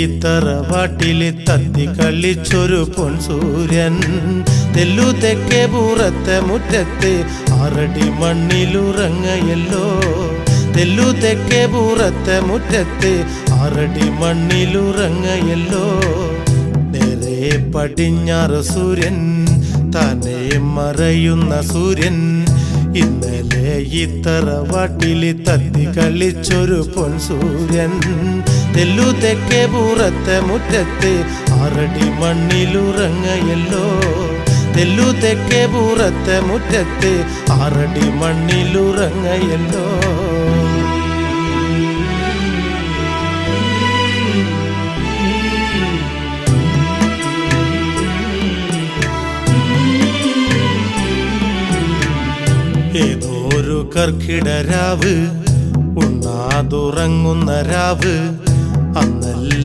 ഈ തറവാട്ടില് തത്തി കളിച്ചൊരു പൊൻസൂര്യൻ തെല്ലു തെക്കേ പൂറത്തെ മുറ്റത്ത് 6 അടി മണ്ണിലുറങ്ങയല്ലോ. തെല്ലു തെക്കേ പൂറത്തെ മുറ്റത്ത് 6 അടി മണ്ണിലുറങ്ങയല്ലോ. നേരെ പടിഞ്ഞാറ് സൂര്യൻ തന്നെ മറയുന്ന സൂര്യൻ ഇന്നലെ ഈ തറവാട്ടില് തത്തി കളിച്ചൊരു പൊൻസൂര്യൻ തെല്ലു തെക്കേ പൂറത്തെ മുറ്റത്ത് 6 അടി മണ്ണിലുറങ്ങയല്ലോ. തെല്ലു തെക്കേ പൂറത്തെ മുറ്റത്ത് 6 അടി മണ്ണിലുറങ്ങയല്ലോ. ഏതോരു കർക്കിടരാവ് ഉണ്ണാതുറങ്ങുന്ന രാവ് അന്നല്ല